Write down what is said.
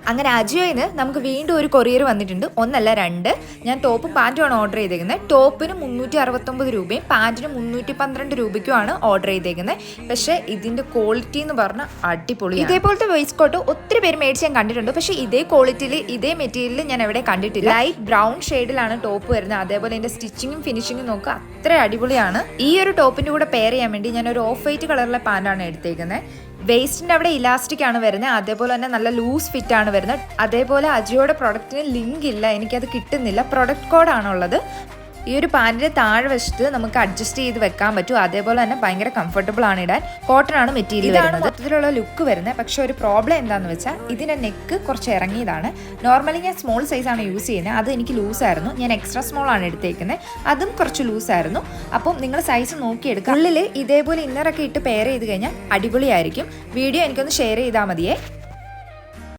അങ്ങനെ അജിയോയിൽ നിന്ന് നമുക്ക് വീണ്ടും ഒരു കൊറിയർ വന്നിട്ടുണ്ട്. ഒന്നല്ല രണ്ട്. ഞാൻ ടോപ്പും പാൻറ്റുമാണ് ഓർഡർ ചെയ്തേക്കുന്നത്. ടോപ്പിന് 369 രൂപയും പാൻറ്റിന് 312 രൂപയ്ക്കുമാണ് ഓർഡർ ചെയ്തേക്കുന്നത്. പക്ഷേ ഇതിൻ്റെ ക്വാളിറ്റി എന്ന് പറഞ്ഞാൽ അടിപൊളി. ഇതേപോലത്തെ വേസ്റ്റ് കോട്ട് ഒത്തിരി പേര് മേടിച്ച് ഞാൻ കണ്ടിട്ടുണ്ട്. പക്ഷേ ഇതേ ക്വാളിറ്റിയിൽ ഇതേ മെറ്റീരിയലിൽ ഞാൻ എവിടെ കണ്ടിട്ടില്ല. ലൈറ്റ് ബ്രൗൺ ഷെയ്ഡിലാണ് ടോപ്പ് വരുന്നത്. അതേപോലെ ഇതിൻ്റെ സ്റ്റിച്ചിങ്ങും ഫിനിഷിങ്ങും നോക്കുക, അത്ര അടിപൊളിയാണ്. ഈ ഒരു ടോപ്പിൻ്റെ കൂടെ പെയർ ചെയ്യാൻ വേണ്ടി ഞാൻ ഒരു ഓഫ് വൈറ്റ് കളറിലെ പാൻറ്റാണ് എടുത്തേക്കുന്നത്. വേസ്റ്റിൻ്റെ അവിടെ ഇലാസ്റ്റിക് ആണ് വരുന്നത്. അതേപോലെ തന്നെ നല്ല ലൂസ് ഫിറ്റ് ആണ് വരുന്നത്. അതേപോലെ അജിയോയുടെ പ്രൊഡക്റ്റിന് ലിങ്ക് ഇല്ല, എനിക്കത് കിട്ടുന്നില്ല. പ്രൊഡക്റ്റ് കോഡാണുള്ളത്. ഈ ഒരു പാൻറ്റിൻ്റെ താഴെ വശത്ത് നമുക്ക് അഡ്ജസ്റ്റ് ചെയ്ത് വെക്കാൻ പറ്റും. അതേപോലെ തന്നെ ഭയങ്കര കംഫർട്ടബിൾ ആണ് ഇടാൻ. കോട്ടൺ ആണ് മെറ്റീരിയൽ. ഇതാണ് മൊത്തത്തിലുള്ള ലുക്ക് വരുന്നത്. പക്ഷേ ഒരു പ്രോബ്ലം എന്താണെന്ന് വെച്ചാൽ ഇതിൻ്റെ നെക്ക് കുറച്ച് ഇറങ്ങിയതാണ്. നോർമലി ഞാൻ സ്മോൾ സൈസാണ് യൂസ് ചെയ്യുന്നത്. അത് എനിക്ക് ലൂസായിരുന്നു. ഞാൻ എക്സ്ട്രാ സ്മോൾ ആണ് എടുത്തേക്കുന്നത്. അതും കുറച്ച് ലൂസായിരുന്നു. അപ്പം നിങ്ങൾ സൈസ് നോക്കിയെടുക്കുക. ഉള്ളിൽ ഇതേപോലെ ഇന്നറൊക്കെ ഇട്ട് പെയർ ചെയ്ത് കഴിഞ്ഞാൽ അടിപൊളിയായിരിക്കും. വീഡിയോ എനിക്കൊന്ന് ഷെയർ ചെയ്താൽ മതിയേ.